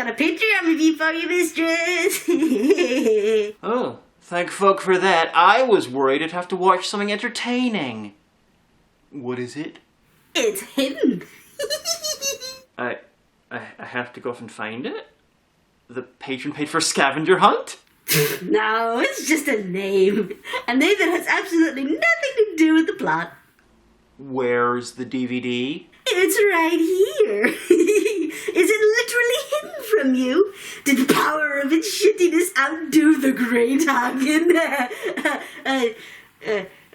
got a picture of me for you, mistress. Oh, thank fuck for that. I was worried I'd have to watch something entertaining. What is it? It's hidden. I have to go off and find it? The patron paid for a scavenger hunt? No, it's just a name. A name that has absolutely nothing to do with the plot. Where's the DVD? It's right here. Is it literally hidden from you? Did the power of its shittiness outdo the great Hagan?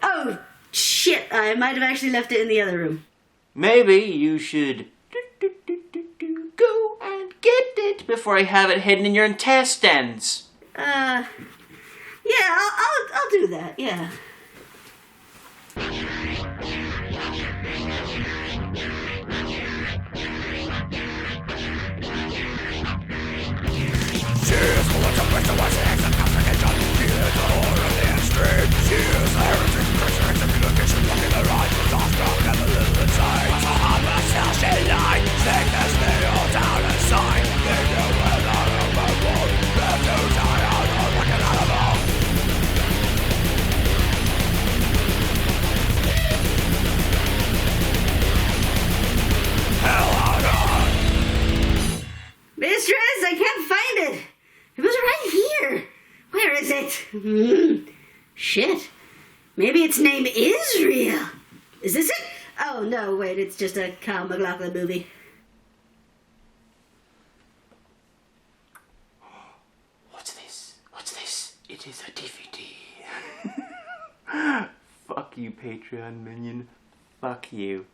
Oh, shit. I might have actually left it in the other room. Maybe you should go and get it before I have it hidden in your intestines. Yeah, I'll do that, yeah. Mistress, I can't find it. It was right here. Where is it? Shit. Maybe its name is real. Is this it? Oh, no, wait, it's just a Kyle MacLachlan movie. What's this? What's this? It is a DVD. Fuck you, Patreon minion. Fuck you.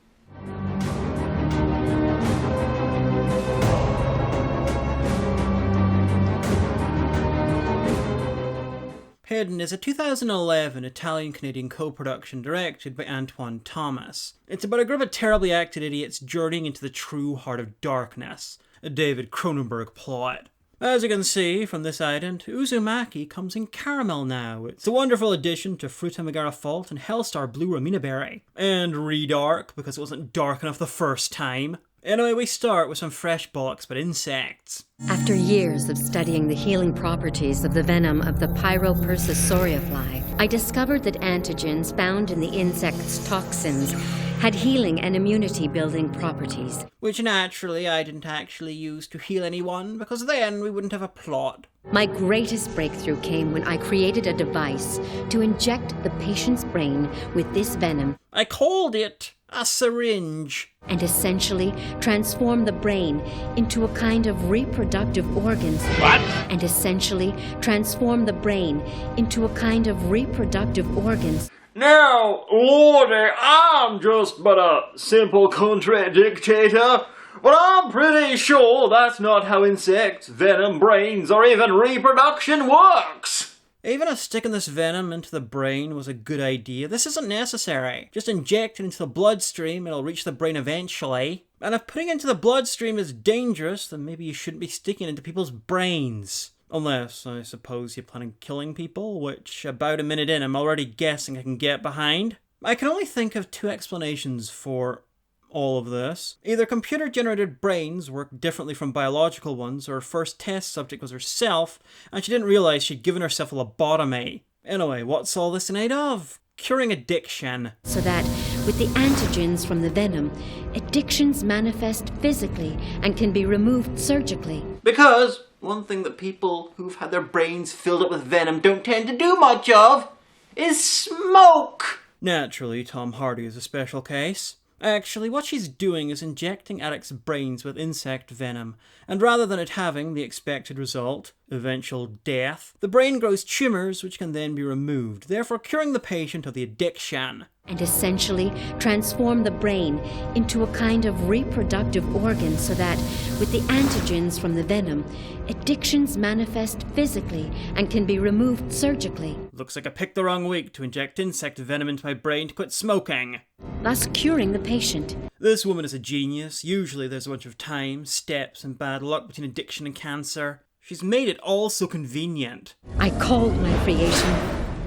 Hidden is a 2011 Italian-Canadian co-production directed by Antoine Thomas. It's about a group of terribly acted idiots journeying into the true heart of darkness, a David Cronenberg plot. As you can see from this ident, Uzumaki comes in caramel now. It's a wonderful addition to Fruta Megara Fault and Hellstar Blue Romina Berry. And redark, because it wasn't dark enough the first time. Anyway, we start with some fresh bollocks about insects. After years of studying the healing properties of the venom of the Pyropersis fly, I discovered that antigens found in the insect's toxins had healing and immunity-building properties. Which naturally I didn't actually use to heal anyone, because then we wouldn't have a plot. My greatest breakthrough came when I created a device to inject the patient's brain with this venom. I called it a syringe. And essentially transform the brain into a kind of reproductive organ. What? And essentially transform the brain into a kind of reproductive organ. Now, Lordy, I'm just but a simple country dictator, but I'm pretty sure that's not how insects, venom, brains, or even reproduction works. Even if sticking this venom into the brain was a good idea, this isn't necessary. Just inject it into the bloodstream and it'll reach the brain eventually. And if putting it into the bloodstream is dangerous, then maybe you shouldn't be sticking it into people's brains. Unless, I suppose, you're planning on killing people, which about a minute in I'm already guessing I can get behind. I can only think of two explanations for all of this. Either computer-generated brains work differently from biological ones, or her first test subject was herself, and she didn't realise she'd given herself a lobotomy. Anyway, what's all this in aid of? Curing addiction. So that, with the antigens from the venom, addictions manifest physically and can be removed surgically. Because one thing that people who've had their brains filled up with venom don't tend to do much of is smoke. Naturally, Tom Hardy is a special case. Actually, what she's doing is injecting addicts' brains with insect venom, and rather than it having the expected result, eventual death, the brain grows tumours which can then be removed, therefore curing the patient of the addiction. And essentially transform the brain into a kind of reproductive organ so that, with the antigens from the venom, addictions manifest physically and can be removed surgically. Looks like I picked the wrong week to inject insect venom into my brain to quit smoking. Thus curing the patient. This woman is a genius. Usually there's a bunch of time, steps, and bad luck between addiction and cancer. She's made it all so convenient. I called my creation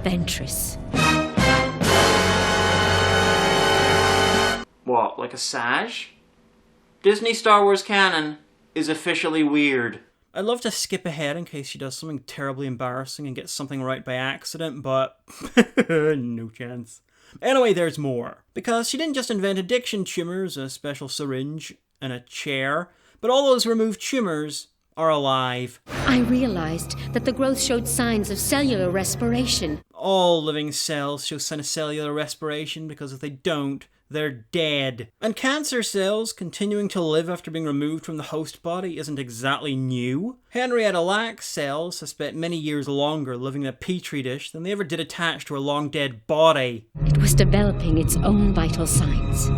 Ventress. What, like a Sag? Disney Star Wars canon is officially weird. I'd love to skip ahead in case she does something terribly embarrassing and gets something right by accident, but no chance. Anyway, there's more. Because she didn't just invent addiction tumors, a special syringe, and a chair, but all those removed tumors are alive. I realized that the growth showed signs of cellular respiration. All living cells show signs of cellular respiration because if they don't, they're dead. And cancer cells continuing to live after being removed from the host body isn't exactly new. Henrietta Lacks cells have spent many years longer living in a petri dish than they ever did attached to her long dead body. It was developing its own vital signs.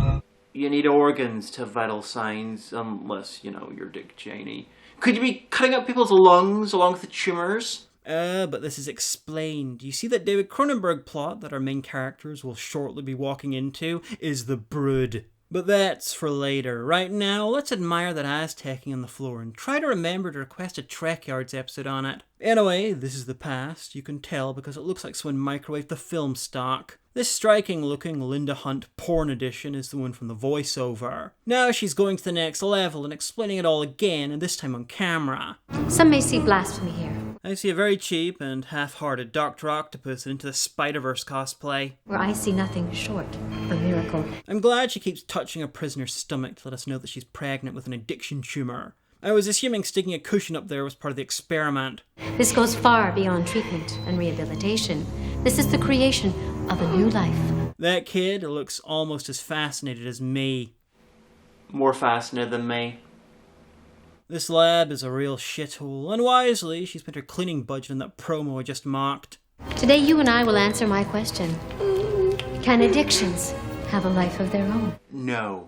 You need organs to have vital signs, unless, you're Dick Cheney. Could you be cutting up people's lungs along with the tumours? But this is explained. You see that David Cronenberg plot that our main characters will shortly be walking into is the Brood. But that's for later. Right now, let's admire that Aztecing on the floor and try to remember to request a Trek Yards episode on it. Anyway, this is the past. You can tell because it looks like someone microwaved the film stock. This striking-looking Linda Hunt porn edition is the one from the voiceover. Now she's going to the next level and explaining it all again, and this time on camera. Some may see blasphemy here. I see a very cheap and half-hearted Dr. Octopus into the Spider-Verse cosplay. Where I see nothing short of a miracle. I'm glad she keeps touching a prisoner's stomach to let us know that she's pregnant with an addiction tumor. I was assuming sticking a cushion up there was part of the experiment. This goes far beyond treatment and rehabilitation. This is the creation of a new life. That kid looks almost as fascinated as me. More fascinated than me. This lab is a real shithole. Unwisely, she spent her cleaning budget on that promo I just mocked. Today you and I will answer my question. Can addictions have a life of their own? No.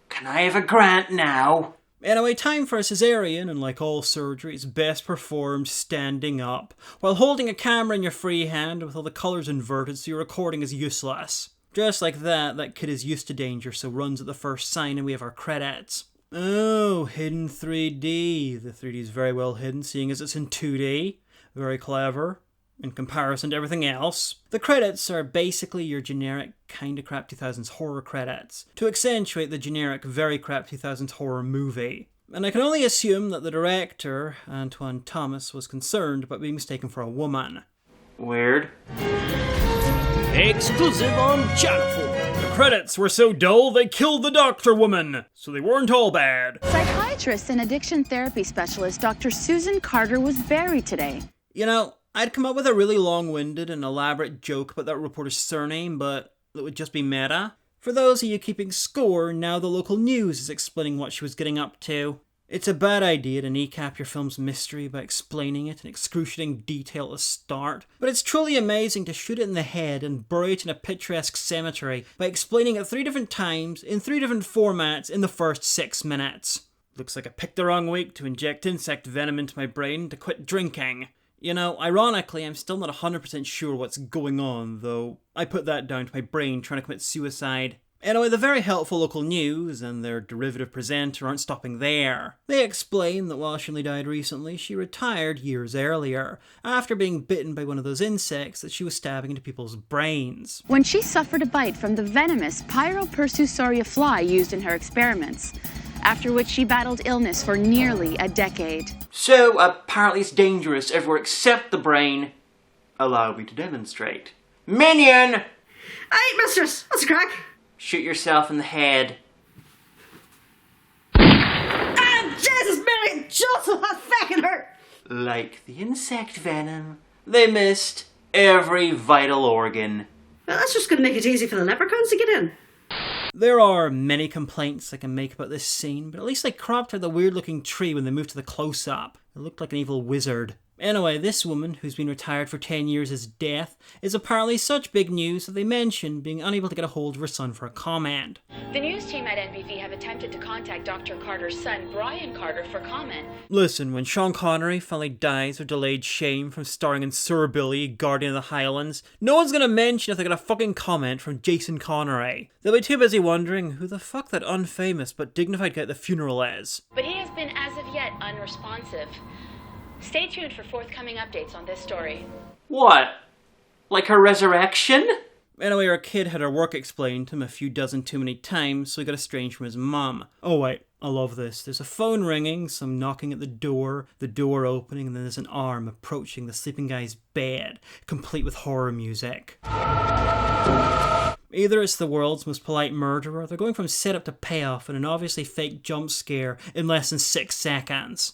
Can I have a grant now? Anyway, time for a cesarean, and like all surgery, it's best performed standing up, while holding a camera in your free hand with all the colours inverted so your recording is useless. Just like that kid is used to danger, so runs at the first sign and we have our credits. Oh, hidden 3D. The 3D is very well hidden, seeing as it's in 2D. Very clever. In comparison to everything else. The credits are basically your generic kinda crap 2000s horror credits, to accentuate the generic very crap 2000s horror movie. And I can only assume that the director, Antoine Thomas, was concerned about being mistaken for a woman. Weird. Exclusive on Channel 4. The credits were so dull they killed the doctor woman, so they weren't all bad. Psychiatrist and addiction therapy specialist Dr. Susan Carter was buried today. I'd come up with a really long-winded and elaborate joke about that reporter's surname, but it would just be meta. For those of you keeping score, now the local news is explaining what she was getting up to. It's a bad idea to kneecap your film's mystery by explaining it in excruciating detail at the start, but it's truly amazing to shoot it in the head and bury it in a picturesque cemetery by explaining it 3 different times, in 3 different formats in the first 6 minutes. Looks like I picked the wrong week to inject insect venom into my brain to quit drinking. Ironically, I'm still not 100% sure what's going on, though I put that down to my brain trying to commit suicide. Anyway, the very helpful local news and their derivative presenter aren't stopping there. They explain that while she only died recently, she retired years earlier, after being bitten by one of those insects that she was stabbing into people's brains. When she suffered a bite from the venomous Pyropersusauria fly used in her experiments, after which she battled illness for nearly a decade. So, apparently it's dangerous everywhere except the brain. Allow me to demonstrate. Minion! Aye, mistress, what's the crack? Shoot yourself in the head. Ah, Jesus, Mary, Joseph, that's fucking hurt! Like the insect venom, they missed every vital organ. Well, that's just gonna make it easy for the leprechauns to get in. There are many complaints I can make about this scene, but at least they cropped out the weird-looking tree when they moved to the close-up. It looked like an evil wizard. Anyway, this woman, who's been retired for 10 years as death, is apparently such big news that they mention being unable to get a hold of her son for a comment. The news team at NBC have attempted to contact Dr. Carter's son, Brian Carter, for comment. Listen, when Sean Connery finally dies of delayed shame from starring in Sir Billy, Guardian of the Highlands, no one's gonna mention if they got a fucking comment from Jason Connery. They'll be too busy wondering who the fuck that unfamous but dignified guy at the funeral is. But he has been, as of yet, unresponsive. Stay tuned for forthcoming updates on this story. What? Like her resurrection? Anyway, our kid had her work explained to him a few dozen too many times, so he got estranged from his mum. Oh wait, I love this. There's a phone ringing, some knocking at the door opening, and then there's an arm approaching the sleeping guy's bed, complete with horror music. Either it's the world's most polite murderer, or they're going from setup to payoff in an obviously fake jump scare in less than 6 seconds.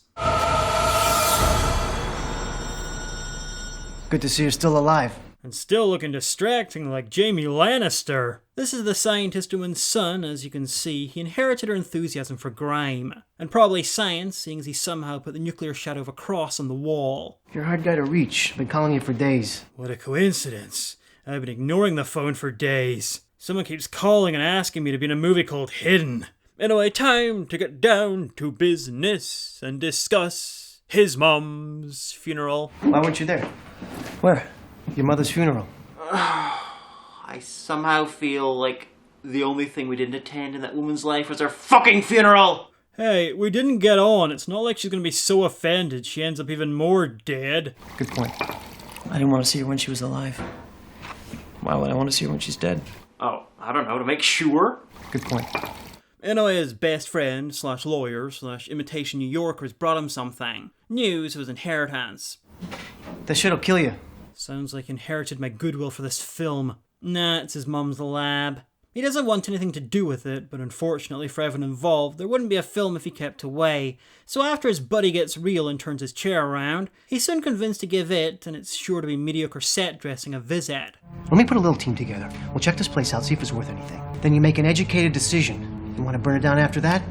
Good to see you're still alive. And still looking distracting like Jaime Lannister. This is the scientist woman's son. As you can see, he inherited her enthusiasm for grime. And probably science, seeing as he somehow put the nuclear shadow of a cross on the wall. You're a hard guy to reach. I've been calling you for days. What a coincidence. I've been ignoring the phone for days. Someone keeps calling and asking me to be in a movie called Hidden. Anyway, time to get down to business and discuss his mom's funeral. Why weren't you there? Where? Your mother's funeral. I somehow feel like the only thing we didn't attend in that woman's life was her fucking funeral! Hey, we didn't get on. It's not like she's gonna be so offended she ends up even more dead. Good point. I didn't want to see her when she was alive. Why would I want to see her when she's dead? Oh, I don't know, to make sure? Good point. Anyway, his best friend, / lawyer, / imitation New Yorker has brought him something. News of his inheritance. That shit'll kill you. Sounds like he inherited my goodwill for this film. Nah, it's his mum's lab. He doesn't want anything to do with it, but unfortunately for everyone involved, there wouldn't be a film if he kept away. So after his buddy gets real and turns his chair around, he's soon convinced to give it, and it's sure to be mediocre set dressing, a visit. Let me put a little team together. We'll check this place out, see if it's worth anything. Then you make an educated decision. You want to burn it down after that?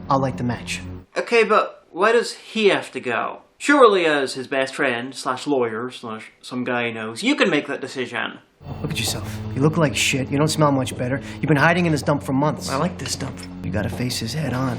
I'll light the match. Okay, but why does he have to go? Surely as his best friend, / lawyer, / some guy he knows, you can make that decision. Look at yourself. You look like shit. You don't smell much better. You've been hiding in this dump for months. I like this dump. You gotta face his head on.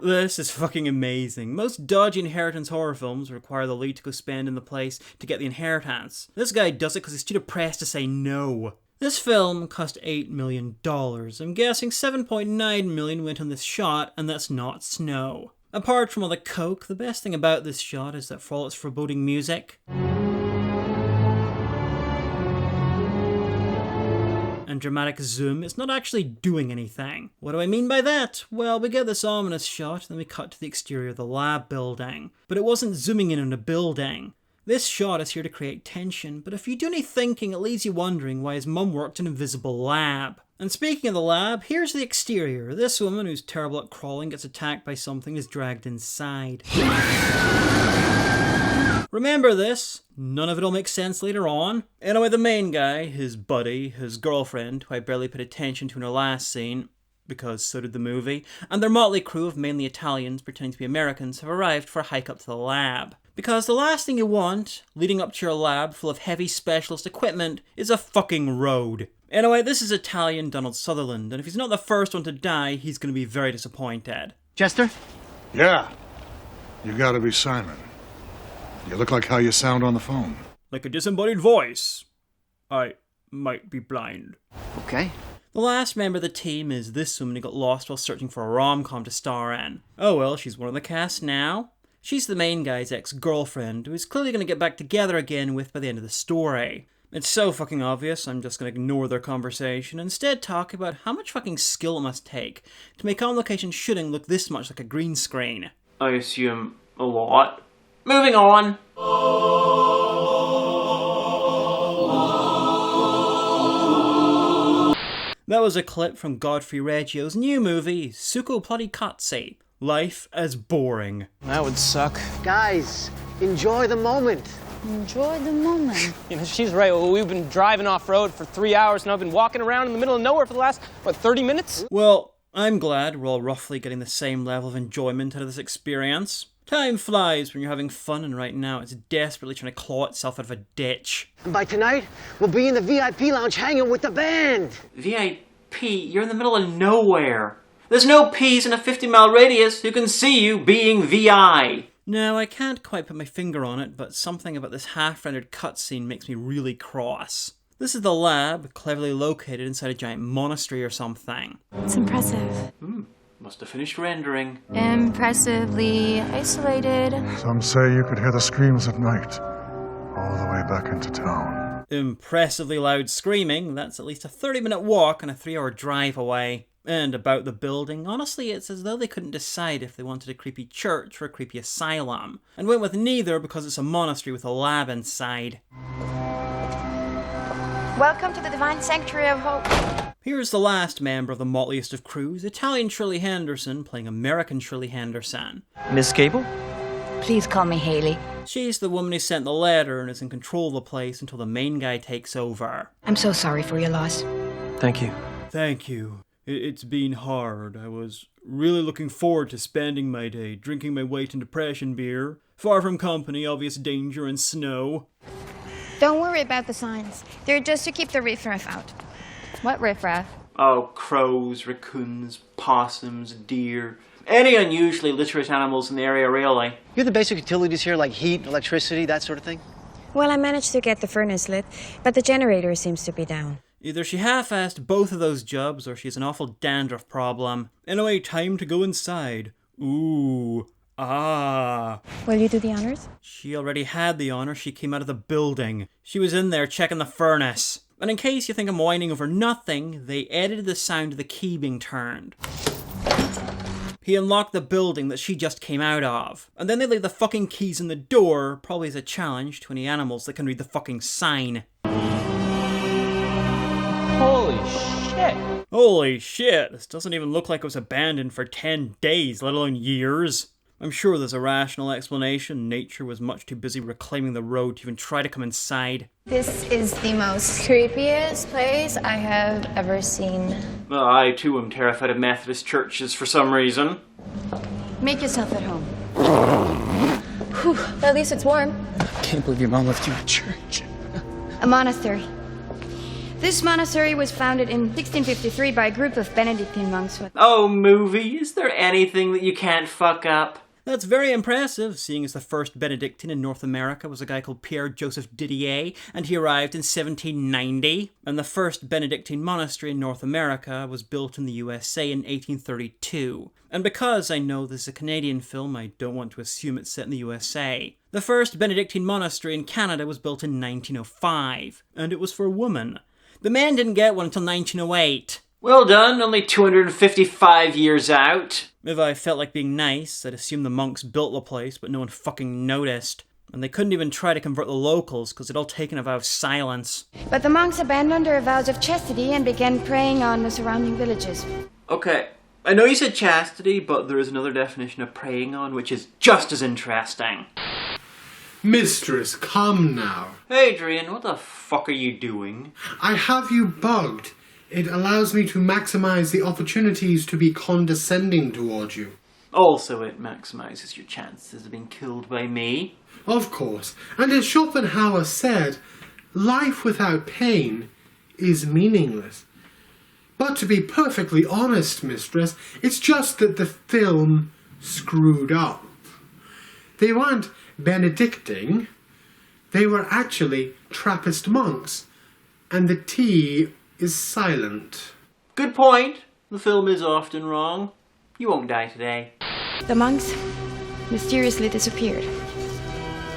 This is fucking amazing. Most dodgy inheritance horror films require the lead to go spend in the place to get the inheritance. This guy does it because he's too depressed to say no. This film cost $8 million. I'm guessing $7.9 million went on this shot, and that's not snow. Apart from all the coke, the best thing about this shot is that for all its foreboding music and dramatic zoom, it's not actually doing anything. What do I mean by that? Well, we get this ominous shot, then we cut to the exterior of the lab building. But it wasn't zooming in on a building. This shot is here to create tension, but if you do any thinking, it leaves you wondering why his mum worked in an invisible lab. And speaking of the lab, here's the exterior. This woman, who's terrible at crawling, gets attacked by something and is dragged inside. Remember this. None of it'll make sense later on. Anyway, the main guy, his buddy, his girlfriend, who I barely paid attention to in her last scene, because so did the movie, and their motley crew of mainly Italians pretending to be Americans have arrived for a hike up to the lab. Because the last thing you want, leading up to your lab full of heavy specialist equipment, is a fucking road. Anyway, this is Italian Donald Sutherland, and if he's not the first one to die, he's going to be very disappointed. Chester? Yeah. You gotta be Simon. You look like how you sound on the phone. Like a disembodied voice. I might be blind. Okay. The last member of the team is this woman who got lost while searching for a rom-com to star in. Oh well, she's one of the cast now. She's the main guy's ex-girlfriend, who he's clearly going to get back together again with by the end of the story. It's so fucking obvious, I'm just going to ignore their conversation and instead talk about how much fucking skill it must take to make on-location shooting look this much like a green screen. I assume a lot. Moving on. That was a clip from Godfrey Reggio's new movie, Succo Bloody Cazzi, Life as Boring. That would suck. Guys, enjoy the moment. Enjoy the moment. You know, she's right. Well, we've been driving off-road for 3 hours, and I've been walking around in the middle of nowhere for the last, 30 minutes? Well, I'm glad we're all roughly getting the same level of enjoyment out of this experience. Time flies when you're having fun, and right now it's desperately trying to claw itself out of a ditch. And by tonight, we'll be in the VIP lounge hanging with the band. VIP? You're in the middle of nowhere. There's no P's in a 50-mile radius who can see you being VI. No, I can't quite put my finger on it, but something about this half-rendered cutscene makes me really cross. This is the lab, cleverly located inside a giant monastery or something. It's impressive. Must have finished rendering. Impressively isolated. Some say you could hear the screams at night, all the way back into town. Impressively loud screaming, that's at least a 30-minute walk and a 3-hour drive away. And about the building, honestly, it's as though they couldn't decide if they wanted a creepy church or a creepy asylum, and went with neither because it's a monastery with a lab inside. Welcome to the Divine Sanctuary of Hope. Here's the last member of the motliest of crews, Italian Shirley Henderson playing American Shirley Henderson. Miss Cable? Please call me Haley. She's the woman who sent the letter and is in control of the place until the main guy takes over. I'm so sorry for your loss. Thank you. Thank you. It's been hard. I was really looking forward to spending my day drinking my weight in depression beer, far from company, obvious danger, and snow. Don't worry about the signs. They're just to keep the riffraff out. What riffraff? Oh, crows, raccoons, possums, deer. Any unusually literate animals in the area, really. You're the basic utilities here, like heat, electricity, that sort of thing? Well, I managed to get the furnace lit, but the generator seems to be down. Either she half-assed both of those jobs, or she has an awful dandruff problem. Anyway, time to go inside. Ooh. Ah. Will you do the honors? She already had the honor. She came out of the building. She was in there checking the furnace. And in case you think I'm whining over nothing, they edited the sound of the key being turned. He unlocked the building that she just came out of. And then they leave the fucking keys in the door, probably as a challenge to any animals that can read the fucking sign. Holy shit! Holy shit, this doesn't even look like it was abandoned for 10 days, let alone years. I'm sure there's a rational explanation. Nature was much too busy reclaiming the road to even try to come inside. This is the most creepiest place I have ever seen. Well, I too am terrified of Methodist churches for some reason. Make yourself at home. Whew, at least it's warm. I can't believe your mom left you at church. A monastery. This monastery was founded in 1653 by a group of Benedictine monks. Oh, movie, is there anything that you can't fuck up? That's very impressive, seeing as the first Benedictine in North America was a guy called Pierre Joseph Didier, and he arrived in 1790. And the first Benedictine monastery in North America was built in the USA in 1832. And because I know this is a Canadian film, I don't want to assume it's set in the USA. The first Benedictine monastery in Canada was built in 1905, and it was for a woman. The men didn't get one until 1908. Well done, only 255 years out. If I felt like being nice, I'd assume the monks built the place, but no one fucking noticed. And they couldn't even try to convert the locals, because they'd all taken a vow of silence. But the monks abandoned their vows of chastity and began preying on the surrounding villages. Okay, I know you said chastity, but there is another definition of preying on, which is just as interesting. Mistress, come now. Adrian, what the fuck are you doing? I have you bugged. It allows me to maximize the opportunities to be condescending towards you. Also, it maximizes your chances of being killed by me. Of course. And as Schopenhauer said, life without pain is meaningless. But to be perfectly honest, mistress, it's just that the film screwed up. They weren't Benedictine. They were actually Trappist monks. And the T is silent. Good point. The film is often wrong. You won't die today. The monks mysteriously disappeared.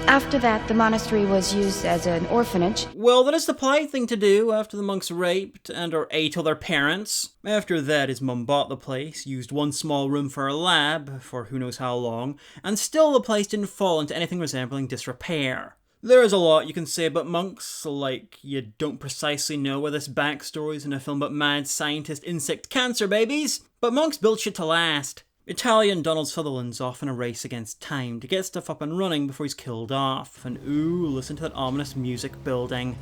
After that, the monastery was used as an orphanage. Well, that is the polite thing to do after the monks raped and or ate all their parents. After that, his mum bought the place, used one small room for a lab for who knows how long, and still the place didn't fall into anything resembling disrepair. There is a lot you can say about monks, like you don't precisely know where this backstory is in a film about mad scientist insect cancer babies, but monks built shit to last. Italian Donald Sutherland's off in a race against time to get stuff up and running before he's killed off, and ooh, listen to that ominous music building.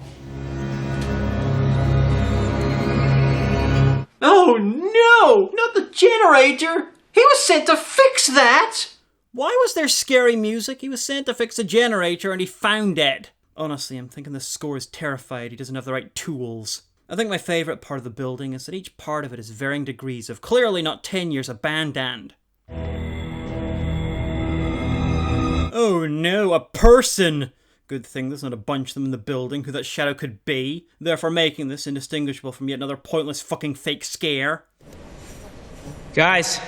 Oh no! Not the generator! He was sent to fix that! Why was there scary music? He was sent to fix a generator and he found it. Honestly, I'm thinking the score is terrified he doesn't have the right tools. I think my favourite part of the building is that each part of it is varying degrees of clearly not 10 years abandoned. Oh no, a person! Good thing there's not a bunch of them in the building who that shadow could be, therefore making this indistinguishable from yet another pointless fucking fake scare. Guys,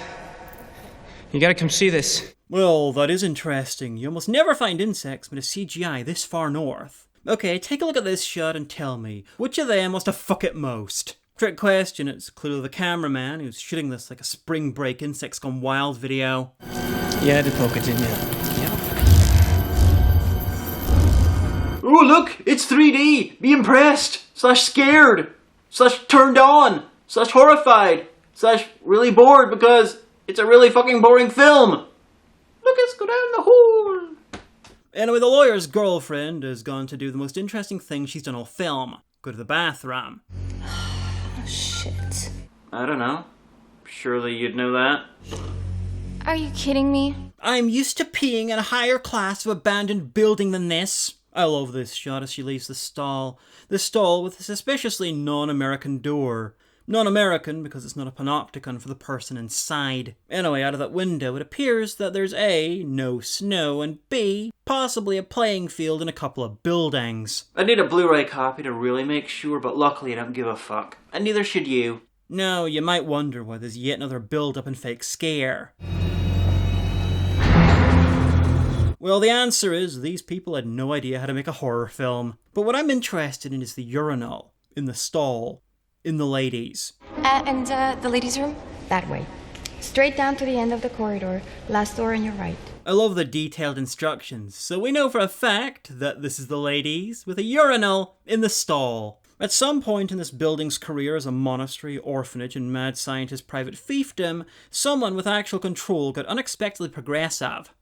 you gotta come see this. Well, that is interesting. You almost never find insects made of CGI this far north. Okay, take a look at this shot and tell me, which of them wants to fuck it most? Trick question, it's clearly the cameraman who's shooting this like a spring break insects gone wild video. Yeah, the poke it, didn't you? Yep. Oh, look! It's 3D! Be impressed! / scared! / turned on! / horrified! / really bored because it's a really fucking boring film! Look, us go down the hole! Anyway, the lawyer's girlfriend has gone to do the most interesting thing she's done all film. Go to the bathroom. Oh, shit. I don't know. Surely you'd know that. Are you kidding me? I'm used to peeing in a higher class of abandoned building than this. I love this shot as she leaves the stall. The stall with a suspiciously non-American door. Non-American because it's not a panopticon for the person inside. Anyway, out of that window it appears that there's A, no snow, and B, possibly a playing field and a couple of buildings. I need a Blu-ray copy to really make sure, but luckily I don't give a fuck. And neither should you. Now, you might wonder why there's yet another build-up and fake scare. Well, the answer is these people had no idea how to make a horror film. But what I'm interested in is the urinal, in the stall, in the ladies. And the ladies' room? That way. Straight down to the end of the corridor, last door on your right. I love the detailed instructions, so we know for a fact that this is the ladies with a urinal in the stall. At some point in this building's career as a monastery, orphanage, and mad scientist private fiefdom, someone with actual control got unexpectedly progressive.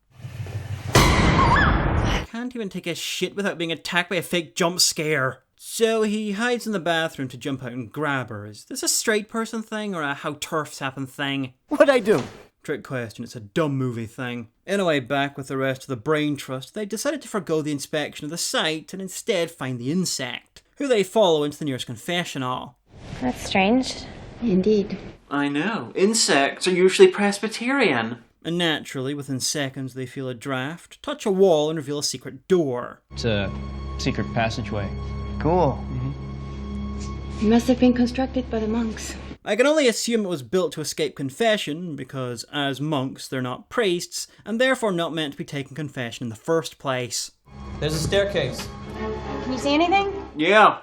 Can't even take a shit without being attacked by a fake jump scare. So he hides in the bathroom to jump out and grab her. Is this a straight person thing or a how turfs happen thing? What'd I do? Trick question, it's a dumb movie thing. Anyway, back with the rest of the brain trust, they decided to forgo the inspection of the site and instead find the insect, who they follow into the nearest confessional. That's strange. Indeed. I know. Insects are usually Presbyterian. And naturally, within seconds, they feel a draft, touch a wall, and reveal a secret door. It's a secret passageway. Cool. It must have been constructed by the monks. I can only assume it was built to escape confession, because as monks, they're not priests, and therefore not meant to be taking confession in the first place. There's a staircase. Can you see anything? Yeah.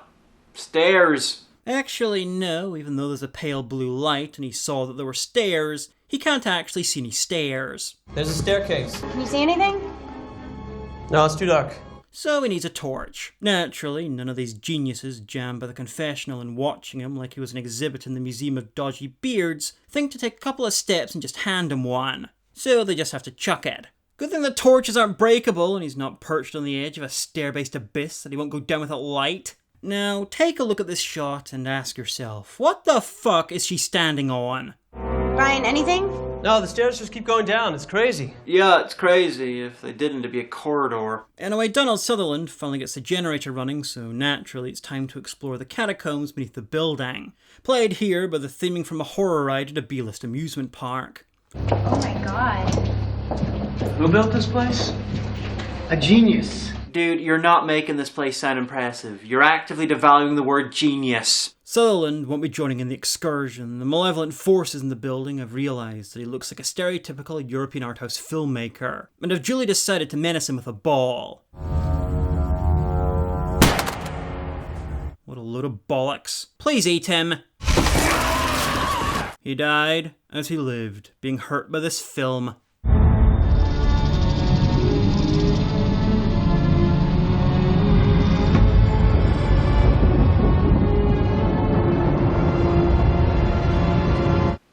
Stairs. Actually, no, even though there's a pale blue light and he saw that there were stairs, he can't actually see any stairs. There's a staircase. Can you see anything? No, it's too dark. So he needs a torch. Naturally, none of these geniuses jammed by the confessional and watching him like he was an exhibit in the Museum of Dodgy Beards think to take a couple of steps and just hand him one. So they just have to chuck it. Good thing the torches aren't breakable and he's not perched on the edge of a stair-based abyss that he won't go down without light. Now, take a look at this shot and ask yourself, what the fuck is she standing on? Brian, anything? No, the stairs just keep going down. It's crazy. Yeah, it's crazy. If they didn't, it'd be a corridor. Anyway, Donald Sutherland finally gets the generator running, so naturally it's time to explore the catacombs beneath the building. Played here by the theming from a horror ride at a B-list amusement park. Oh my god. Who built this place? A genius. Dude, you're not making this place sound impressive. You're actively devaluing the word genius. Sutherland won't be joining in the excursion. The malevolent forces in the building have realised that he looks like a stereotypical European art house filmmaker, and have duly decided to menace him with a ball. What a load of bollocks. Please eat him! He died as he lived, being hurt by this film.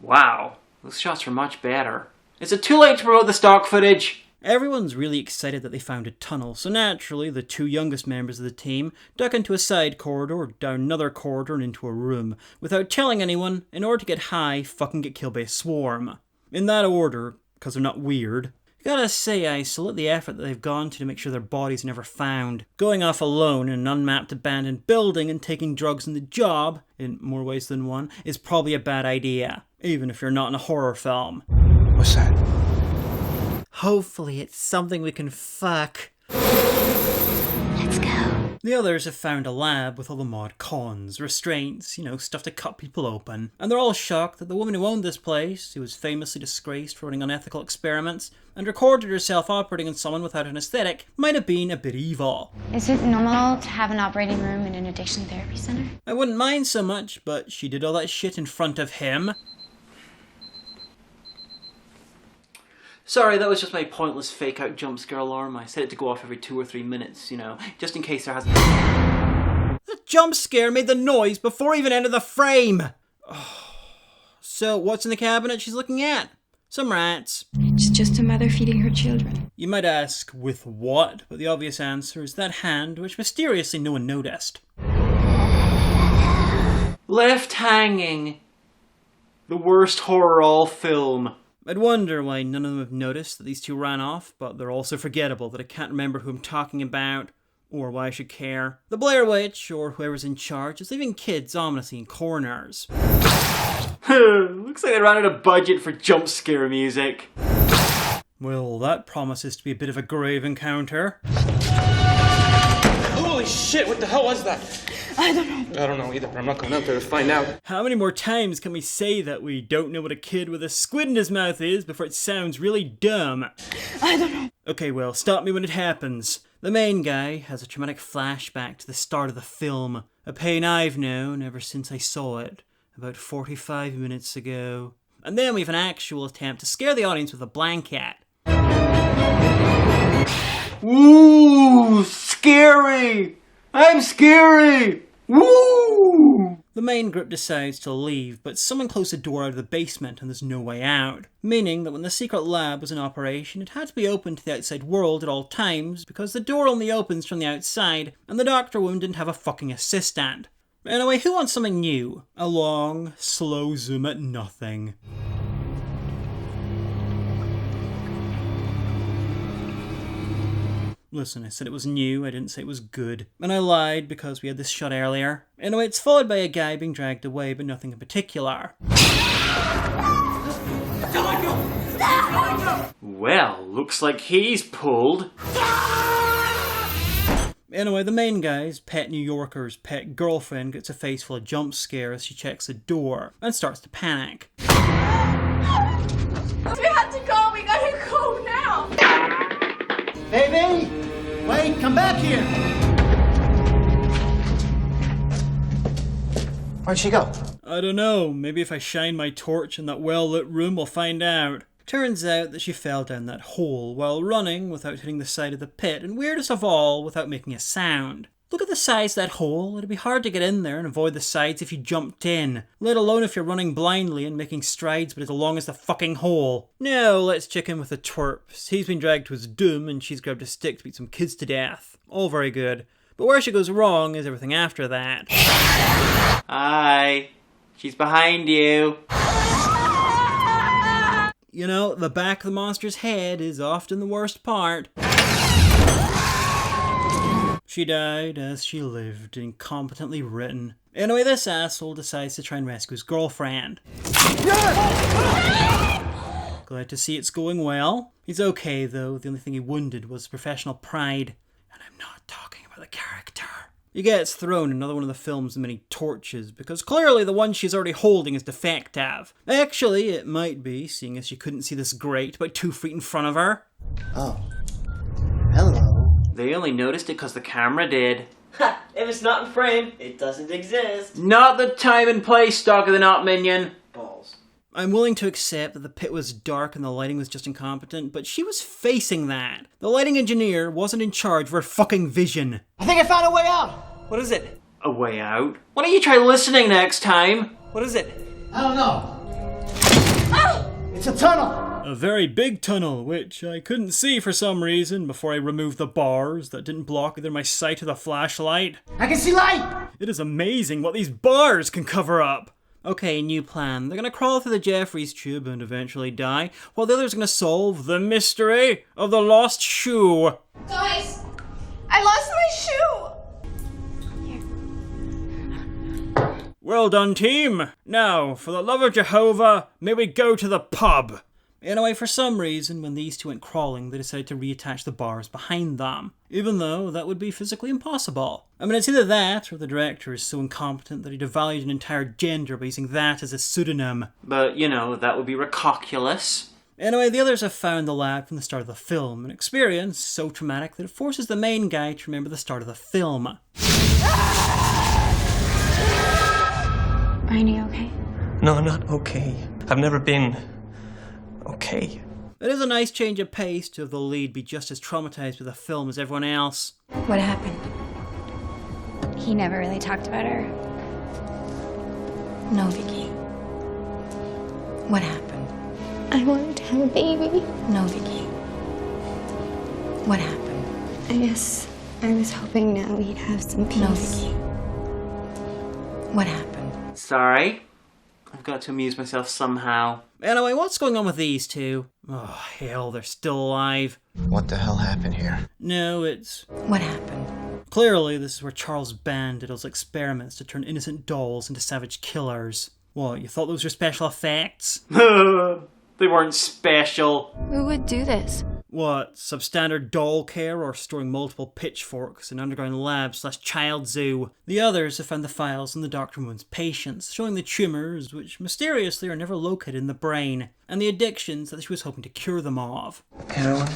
Wow, those shots were much better. Is it too late to promote the stock footage? Everyone's really excited that they found a tunnel, so naturally the two youngest members of the team duck into a side corridor, down another corridor and into a room, without telling anyone, in order to get high, fucking get killed by a swarm. In that order, because they're not weird. Gotta say, I salute the effort that they've gone to make sure their bodies are never found. Going off alone in an unmapped abandoned building and taking drugs in the job, in more ways than one, is probably a bad idea, even if you're not in a horror film. What's that? Hopefully it's something we can fuck. Let's go. The others have found a lab with all the mod cons, restraints, stuff to cut people open. And they're all shocked that the woman who owned this place, who was famously disgraced for running unethical experiments, and recorded herself operating on someone without anesthetic, might have been a bit evil. Is it normal to have an operating room in an addiction therapy center? I wouldn't mind so much, but she did all that shit in front of him. Sorry, that was just my pointless fake-out jump scare alarm. I set it to go off every 2 or 3 minutes, just in case there hasn't... The jump scare made the noise before it even entered the frame! Oh. So, what's in the cabinet she's looking at? Some rats. It's just a mother feeding her children. You might ask, with what? But the obvious answer is that hand, which mysteriously no one noticed. Left hanging. The worst horror all film. I'd wonder why none of them have noticed that these two ran off, but they're all so forgettable that I can't remember who I'm talking about, or why I should care. The Blair Witch, or whoever's in charge, is leaving kids ominously in corners. Looks like they ran out of budget for jump scare music. Well, that promises to be a bit of a grave encounter. Holy shit, what the hell was that? I don't know. I don't know either, but I'm not going out there to find out. How many more times can we say that we don't know what a kid with a squid in his mouth is before it sounds really dumb? I don't know. Okay, well, stop me when it happens. The main guy has a traumatic flashback to the start of the film, a pain I've known ever since I saw it, about 45 minutes ago. And then we have an actual attempt to scare the audience with a blanket. Ooh, scary! I'm scary! Woo! The main group decides to leave, but someone closed the door out of the basement and there's no way out. Meaning that when the secret lab was in operation, it had to be open to the outside world at all times because the door only opens from the outside and the doctor woman didn't have a fucking assistant. Anyway, who wants something new? A long, slow zoom at nothing. Listen, I said it was new, I didn't say it was good. And I lied because we had this shot earlier. Anyway, it's followed by a guy being dragged away, but nothing in particular. Well, looks like he's pulled. Anyway, the main guy's pet New Yorker's pet girlfriend gets a face full of jump scare as she checks the door and starts to panic. We have to go! We gotta go now! Baby! Wait, come back here! Where'd she go? I don't know. Maybe if I shine my torch in that well-lit room, we'll find out. Turns out that she fell down that hole while running without hitting the side of the pit, and weirdest of all, without making a sound. Look at the size of that hole. It'd be hard to get in there and avoid the sides if you jumped in, let alone if you're running blindly and making strides but as long as the fucking hole. Now, let's check in with the twerps. He's been dragged to his doom and she's grabbed a stick to beat some kids to death. All very good. But where she goes wrong is everything after that. Hi. She's behind you. You know, the back of the monster's head is often the worst part. She died as she lived, incompetently written. Anyway, this asshole decides to try and rescue his girlfriend. Glad to see it's going well. He's okay though, the only thing he wounded was professional pride. And I'm not talking about the character. He gets thrown another one of the film's many torches, because clearly the one she's already holding is defective. Actually, it might be, seeing as she couldn't see this grate about 2 feet in front of her. Oh. Hello. They only noticed it because the camera did. Ha! If it's not in frame, it doesn't exist. Not the time and place, Stalk of the Knot minion. Balls. I'm willing to accept that the pit was dark and the lighting was just incompetent, but she was facing that. The lighting engineer wasn't in charge of her fucking vision. I think I found a way out. What is it? A way out? Why don't you try listening next time? What is it? I don't know. It's a tunnel. A very big tunnel, which I couldn't see for some reason before I removed the bars that didn't block either my sight or the flashlight. I can see light! It is amazing what these bars can cover up. Okay, new plan. They're gonna crawl through the Jeffries tube and eventually die, while the others are gonna solve the mystery of the lost shoe. Guys, I lost my shoe! Well done, team. Now, for the love of Jehovah, may we go to the pub. Anyway, for some reason, when these two went crawling, they decided to reattach the bars behind them, even though that would be physically impossible. I mean, it's either that, or the director is so incompetent that he devalued an entire gender by using that as a pseudonym. But, you know, that would be recalculous. Anyway, the others have found the lab from the start of the film, an experience so traumatic that it forces the main guy to remember the start of the film. Are you okay? No, I'm not okay. I've never been okay. It is a nice change of pace to have the lead be just as traumatized with the film as everyone else. What happened? He never really talked about her. No, Vicky. What happened? I wanted to have a baby. No, Vicky. What happened? I guess I was hoping now we'd have some peace. No, Vicky. What happened? Sorry. I've got to amuse myself somehow. Anyway, what's going on with these two? Oh, hell, they're still alive. What the hell happened here? No, it's... What happened? Clearly, this is where Charles Band did those experiments to turn innocent dolls into savage killers. What, you thought those were special effects? They weren't special. Who would do this? What, substandard doll care or storing multiple pitchforks in underground lab/child zoo? The others have found the files on the Dr. Moon's patients, showing the tumours, which mysteriously are never located in the brain, and the addictions that she was hoping to cure them of. Heroin,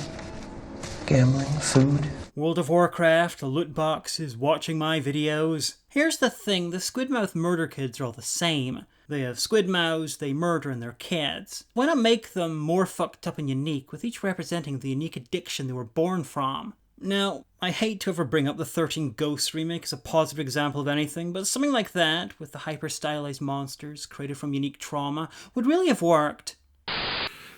gambling, food. World of Warcraft, loot boxes, watching my videos. Here's the thing, the Squidmouth murder kids are all the same. They have squid mouths, they murder, and they're kids. Why not make them more fucked up and unique, with each representing the unique addiction they were born from? Now, I hate to ever bring up the 13 Ghosts remake as a positive example of anything, but something like that, with the hyper-stylized monsters created from unique trauma, would really have worked.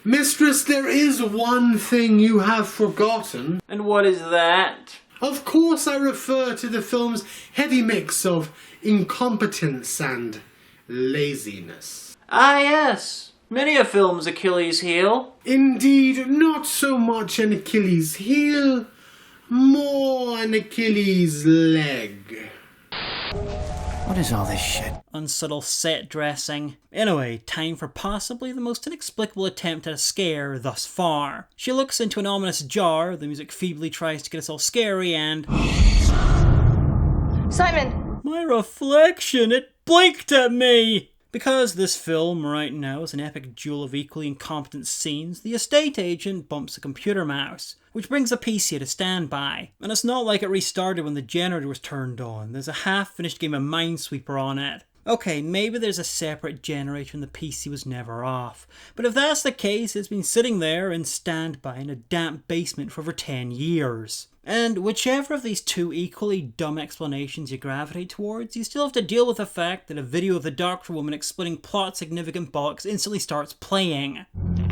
Mistress, there is one thing you have forgotten. And what is that? Of course I refer to the film's heavy mix of incompetence and laziness. Ah yes, many a film's Achilles heel. Indeed, not so much an Achilles heel, more an Achilles leg. What is all this shit? Unsubtle set dressing. Anyway, time for possibly the most inexplicable attempt at a scare thus far. She looks into an ominous jar, the music feebly tries to get us all scary, and... Simon! My reflection, it blinked at me! Because this film right now is an epic duel of equally incompetent scenes, the estate agent bumps a computer mouse, which brings the PC to standby. And it's not like it restarted when the generator was turned on. There's a half-finished game of Minesweeper on it. Okay, maybe there's a separate generator and the PC was never off. But if that's the case, it's been sitting there in standby in a damp basement for over 10 years. And whichever of these two equally dumb explanations you gravitate towards, you still have to deal with the fact that a video of the Doctor Woman explaining plot-significant bollocks instantly starts playing.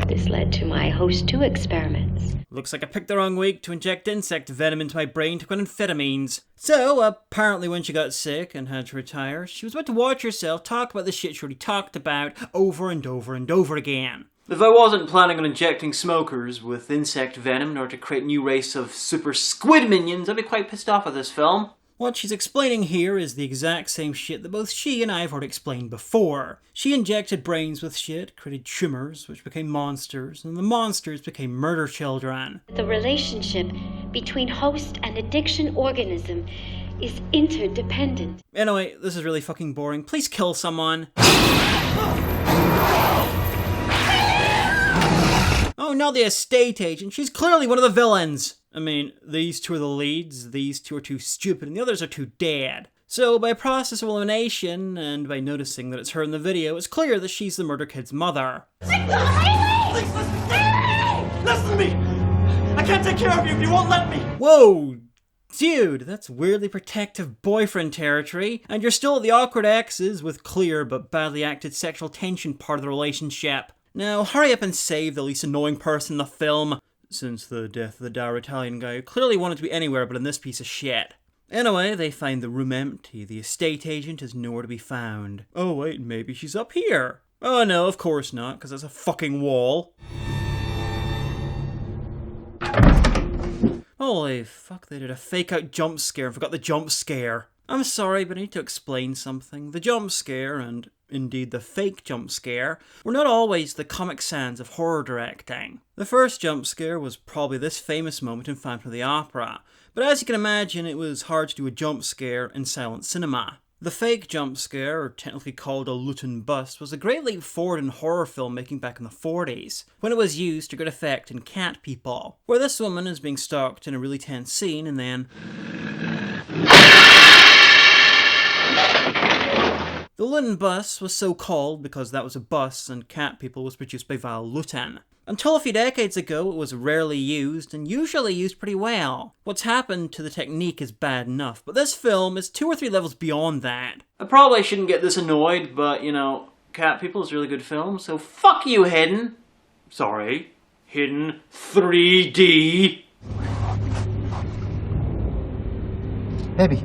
This led to my host 2 experiments. Looks like I picked the wrong week to inject insect venom into my brain to quit amphetamines. So, apparently when she got sick and had to retire, she was about to watch herself talk about the shit she already talked about over and over and over again. If I wasn't planning on injecting smokers with insect venom in order to create a new race of super squid minions, I'd be quite pissed off at this film. What she's explaining here is the exact same shit that both she and I have already explained before. She injected brains with shit, created tumors, which became monsters, and the monsters became murder children. The relationship between host and addiction organism is interdependent. Anyway, this is really fucking boring. Please kill someone. Oh, not the estate agent. She's clearly one of the villains. I mean, these two are the leads, these two are too stupid, and the others are too dead. So, by process of elimination, and by noticing that it's her in the video, it's clear that she's the murder kid's mother. Please listen to me! I can't take care of you if you won't let me! Whoa! Dude, that's weirdly protective boyfriend territory, and you're still at the awkward exes with clear but badly acted sexual tension part of the relationship. Now, hurry up and save the least annoying person in the film, since the death of the dour Italian guy who clearly wanted to be anywhere but in this piece of shit. Anyway, they find the room empty. The estate agent is nowhere to be found. Oh wait, maybe she's up here. Oh no, of course not, because that's a fucking wall. Holy fuck, they did a fake-out jump scare and forgot the jump scare. I'm sorry, but I need to explain something. The jump scare, and indeed the fake jump scare, were not always the Comic Sans of horror directing. The first jump scare was probably this famous moment in Phantom of the Opera, but as you can imagine, it was hard to do a jump scare in silent cinema. The fake jump scare, or technically called a Luton bust, was a great leap forward in horror filmmaking back in the 40s, when it was used to good effect in Cat People, where this woman is being stalked in a really tense scene and then... The Luton bus was so called because that was a bus and Cat People was produced by Val Luton. Until a few decades ago, it was rarely used, and usually used pretty well. What's happened to the technique is bad enough, but this film is 2 or 3 levels beyond that. I probably shouldn't get this annoyed, but, you know, Cat People is a really good film, so fuck you, Hagan. Sorry, Hagan 3D. Baby,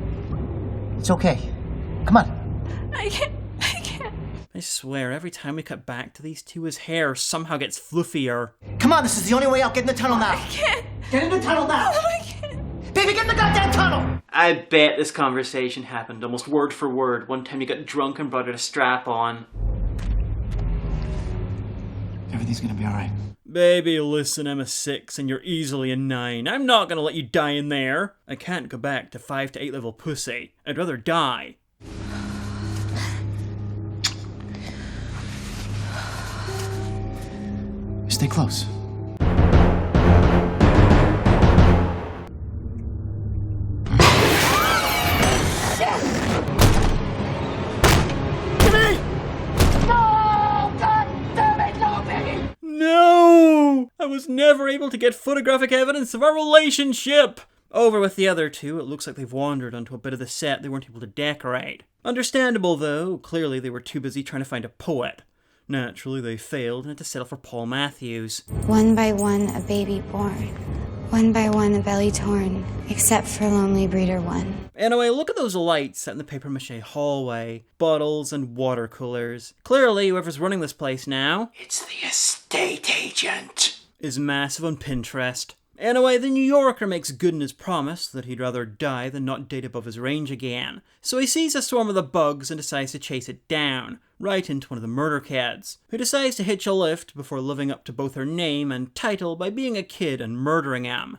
it's okay. Come on. I can't. I swear, every time we cut back to these two, his hair somehow gets fluffier. Come on, this is the only way out. Get in the tunnel now. I can't. Get in the tunnel now. No, I can't. Baby, get in the goddamn tunnel! I bet this conversation happened almost word for word one time you got drunk and brought out a strap on. Everything's gonna be alright. Baby, listen, I'm a 6 and you're easily a 9. I'm not gonna let you die in there. I can't go back to 5 to 8 level pussy. I'd rather die. Stay close. No! I was never able to get photographic evidence of our relationship! Over with the other two, it looks like they've wandered onto a bit of the set they weren't able to decorate. Understandable though, clearly they were too busy trying to find a poet. Naturally, they failed and had to settle for Paul Matthews. One by one, a baby born. One by one, a belly torn. Except for lonely breeder one. Anyway, look at those lights set in the papier-mâché hallway. Bottles and water coolers. Clearly, whoever's running this place now... It's the estate agent. ...is massive on Pinterest. Anyway, the New Yorker makes good in his promise that he'd rather die than not date above his range again. So he sees a swarm of the bugs and decides to chase it down, right into one of the murder kids, who decides to hitch a lift before living up to both her name and title by being a kid and murdering him.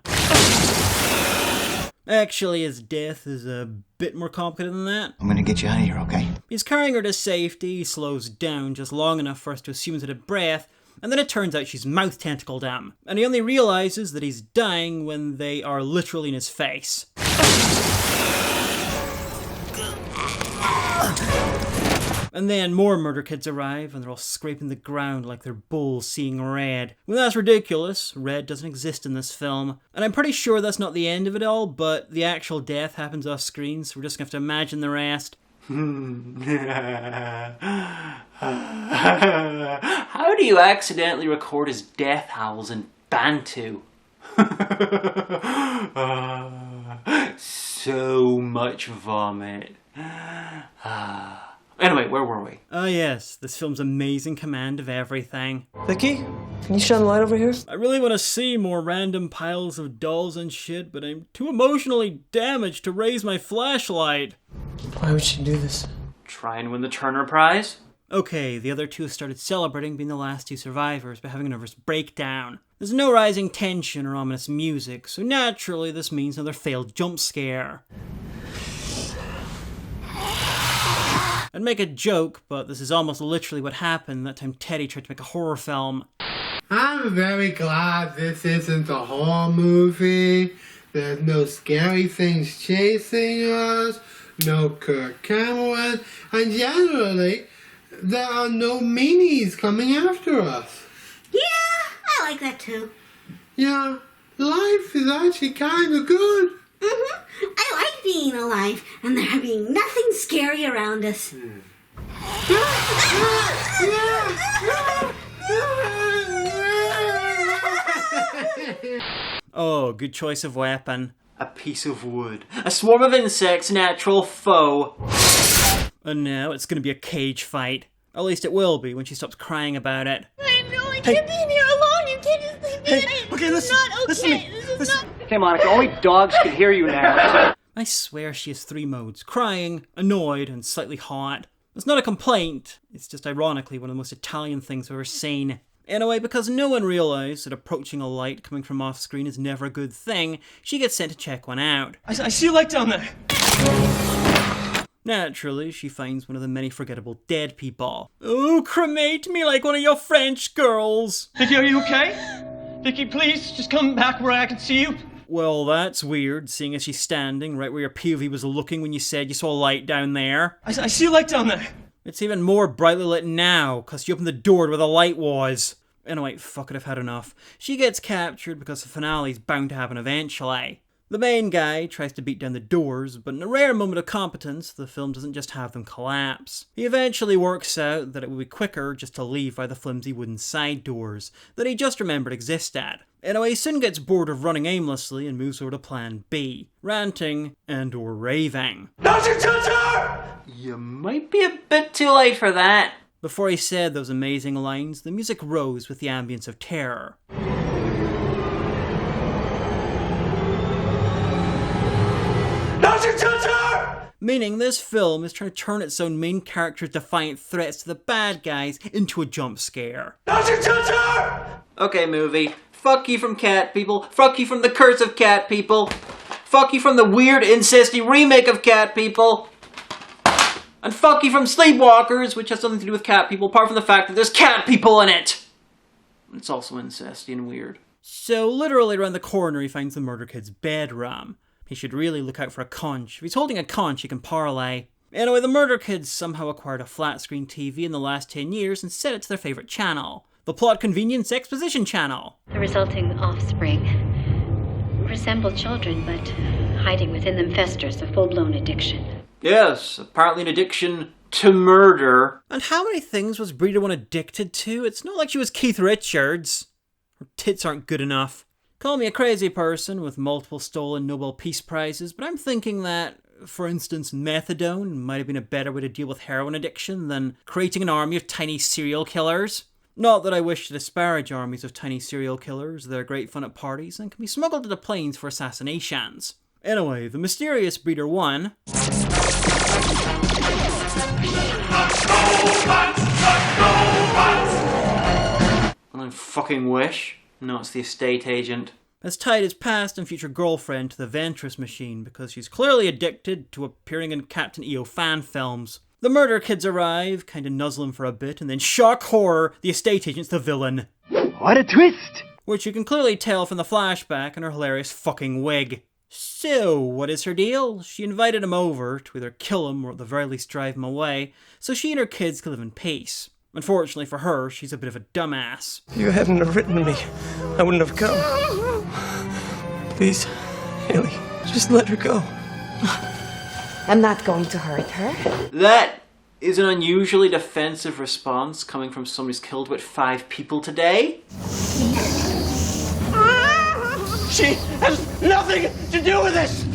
Actually, his death is a bit more complicated than that. I'm gonna get you out of here, okay? He's carrying her to safety, he slows down just long enough for us to assume he's out of breath, and then it turns out she's mouth-tentacled him, and he only realizes that he's dying when they are literally in his face. And then more murder kids arrive, and they're all scraping the ground like they're bulls seeing red. Well, that's ridiculous. Red doesn't exist in this film. And I'm pretty sure that's not the end of it all, but the actual death happens off screen, so we're just gonna have to imagine the rest. How do you accidentally record his death howls in Bantu? So much vomit. Anyway, where were we? Oh yes, this film's amazing command of everything. Vicky, can you shine the light over here? I really want to see more random piles of dolls and shit, but I'm too emotionally damaged to raise my flashlight. Why would she do this? Try and win the Turner Prize? Okay, the other two started celebrating being the last two survivors by having a nervous breakdown. There's no rising tension or ominous music, so naturally this means another failed jump scare. I'd make a joke, but this is almost literally what happened that time Teddy tried to make a horror film. I'm very glad this isn't a horror movie. There's no scary things chasing us, no Kirk Cameron, and generally, there are no meanies coming after us. Yeah, I like that too. Yeah, life is actually kind of good. I like being alive and there being nothing scary around us. Oh, good choice of weapon. A piece of wood. A swarm of insects' natural foe. And now it's gonna be a cage fight. At least it will be when she stops crying about it. I know I can't be in here alone. You can't just leave me. Okay, This is listen. not okay. Listen to me. This is not. Okay, Monica, only dogs can hear you now. I swear she has 3 modes. Crying, annoyed, and slightly hot. It's not a complaint, it's just ironically one of the most Italian things I've ever seen. Anyway, because no one realised that approaching a light coming from off screen is never a good thing, she gets sent to check one out. I see a light down there. Naturally, she finds one of the many forgettable dead people. Oh, cremate me like one of your French girls! Vicky, are you okay? Vicky, please, just come back where I can see you. Well, that's weird, seeing as she's standing right where your POV was looking when you said you saw a light down there. I see a light down there. It's even more brightly lit now, because you opened the door where the light was. Anyway, fuck it, I've had enough. She gets captured because the finale's bound to happen eventually. The main guy tries to beat down the doors, but in a rare moment of competence, the film doesn't just have them collapse. He eventually works out that it would be quicker just to leave by the flimsy wooden side doors that he just remembered existed. Anyway, he soon gets bored of running aimlessly and moves over to plan B, ranting and or raving. Don't you touch her! You might be a bit too late for that. Before he said those amazing lines, the music rose with the ambience of terror. Don't you touch her! Meaning this film is trying to turn its own main character's defiant threats to the bad guys into a jump scare. Don't you touch her! Okay, movie. Fuck you from cat people. Fuck you from the curse of cat people. Fuck you from the weird incesty remake of cat people. And fuck you from Sleepwalkers, which has nothing to do with cat people, apart from the fact that there's cat people in it. It's also incesty and weird. So literally around the corner he finds the murder kid's bedroom. He should really look out for a conch. If he's holding a conch, he can parlay. Anyway, the murder kids somehow acquired a flat screen TV in the last 10 years and set it to their favourite channel. The Plot Convenience Exposition channel. The resulting offspring resemble children, but hiding within them festers a full-blown addiction. Yes, apparently an addiction to murder. And how many things was Breeder 1 addicted to? It's not like she was Keith Richards. Her tits aren't good enough. Call me a crazy person with multiple stolen Nobel Peace Prizes, but I'm thinking that, for instance, methadone might have been a better way to deal with heroin addiction than creating an army of tiny serial killers. Not that I wish to disparage armies of tiny serial killers. They're great fun at parties and can be smuggled into planes for assassinations. Anyway, the mysterious Breeder 1... I fucking wish. No, it's the estate agent. Has tied his past and future girlfriend to the Ventress machine because she's clearly addicted to appearing in Captain EO fan films. The murder kids arrive, kinda nuzzle him for a bit, and then shock horror, the estate agent's the villain. What a twist! Which you can clearly tell from the flashback and her hilarious fucking wig. So, what is her deal? She invited him over to either kill him or at the very least drive him away, so she and her kids could live in peace. Unfortunately for her, she's a bit of a dumbass. If you hadn't have written me, I wouldn't have come. Please, Haley, just let her go. I'm not going to hurt her. That is an unusually defensive response coming from somebody who's killed about 5 people today. She has nothing to do with this!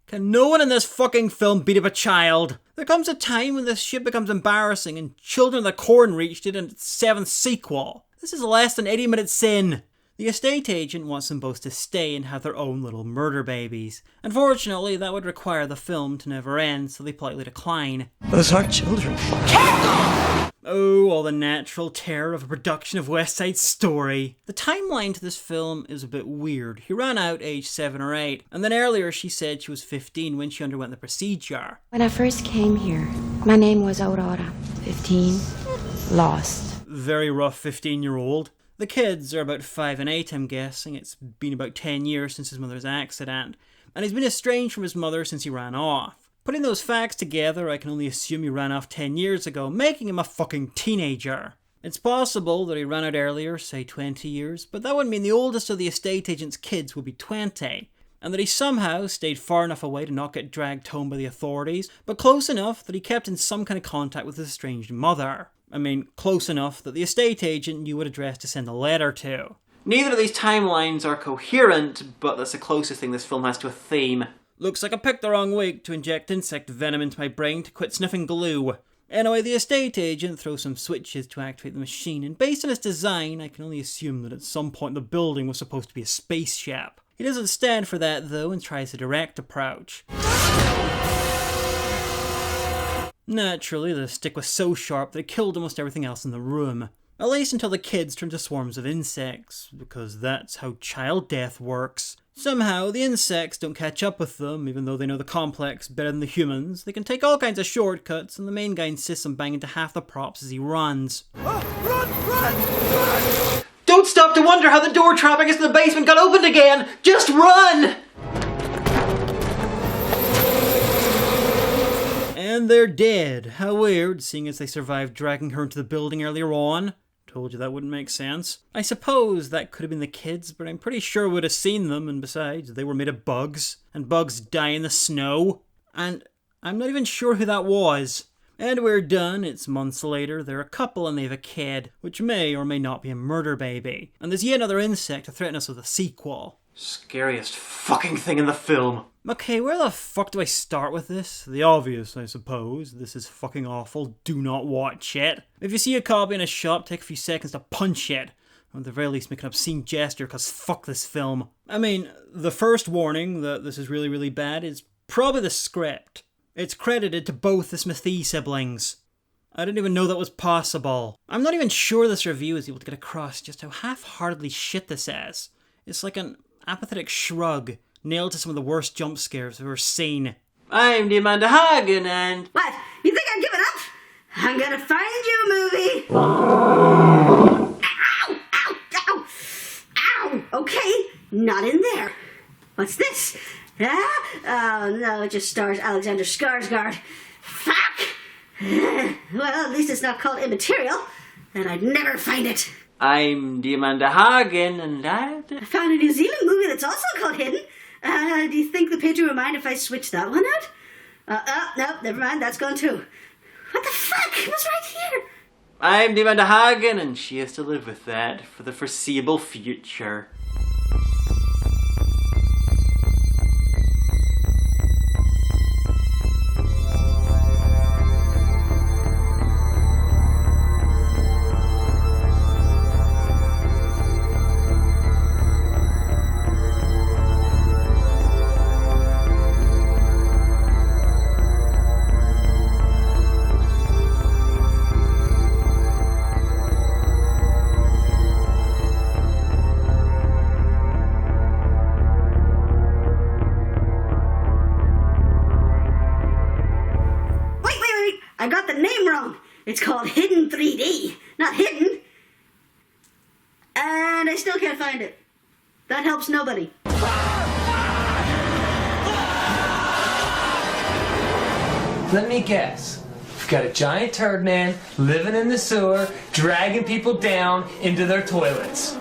Can no one in this fucking film beat up a child? There comes a time when this shit becomes embarrassing and Children of the Corn reached it in its 7th sequel. This is less than 80 minutes in. The estate agent wants them both to stay and have their own little murder babies. Unfortunately, that would require the film to never end, so they politely decline. Those aren't children. Oh, all the natural terror of a production of West Side Story. The timeline to this film is a bit weird. He ran out age 7 or 8, and then earlier she said she was 15 when she underwent the procedure. When I first came here, my name was Aurora. 15, lost. Very rough 15-year-old. The kids are about 5 and 8, I'm guessing. It's been about 10 years since his mother's accident, and he's been estranged from his mother since he ran off. Putting those facts together, I can only assume he ran off 10 years ago, making him a fucking teenager. It's possible that he ran out earlier, say 20 years, but that would mean the oldest of the estate agent's kids would be 20, and that he somehow stayed far enough away to not get dragged home by the authorities, but close enough that he kept in some kind of contact with his estranged mother. I mean, close enough that the estate agent knew what address to send a letter to. Neither of these timelines are coherent, but that's the closest thing this film has to a theme. Looks like I picked the wrong week to inject insect venom into my brain to quit sniffing glue. Anyway, the estate agent throws some switches to activate the machine, and based on its design, I can only assume that at some point the building was supposed to be a spaceship. He doesn't stand for that though, and tries a direct approach. Naturally, the stick was so sharp that it killed almost everything else in the room. At least until the kids turned to swarms of insects, because that's how child death works. Somehow, the insects don't catch up with them, even though they know the complex better than the humans. They can take all kinds of shortcuts, and the main guy insists on banging into half the props as he runs. Don't stop to wonder how the door trap against the basement got opened again! Just run! And they're dead. How weird, seeing as they survived dragging her into the building earlier on. Told you that wouldn't make sense. I suppose that could have been the kids, but I'm pretty sure we'd have seen them, and besides, they were made of bugs, and bugs die in the snow. And I'm not even sure who that was. And we're done. It's months later. They're a couple and they have a kid, which may or may not be a murder baby. And there's yet another insect to threaten us with a sequel. Scariest fucking thing in the film. Okay, where the fuck do I start with this? The obvious, I suppose. This is fucking awful. Do not watch it. If you see a copy in a shop, take a few seconds to punch it. Or at the very least make an obscene gesture, because fuck this film. I mean, the first warning that this is really, really bad is probably the script. It's credited to both the Smithee siblings. I didn't even know that was possible. I'm not even sure this review is able to get across just how half-heartedly shit this is. It's like an apathetic shrug, nailed to some of the worst jump scares I've ever seen. I'm the Amanda Hagan and... What? You think I've given up? I'm gonna find you a movie! Ow! Ow! Ow! Ow! Okay, not in there. What's this? Oh no, it just stars Alexander Skarsgård. Fuck! Well, at least it's not called Immaterial, and I'd never find it. I'm the Amanda Hagan, and I found a New Zealand movie that's also called Hidden. Do you think the patron would mind if I switched that one out? No, never mind, that's gone too. What the fuck? It was right here. I'm the Amanda Hagan, and she has to live with that for the foreseeable future. I got the name wrong. It's called Hidden 3D, not Hidden. And I still can't find it. That helps nobody. Let me guess. We've got a giant turd man living in the sewer, dragging people down into their toilets.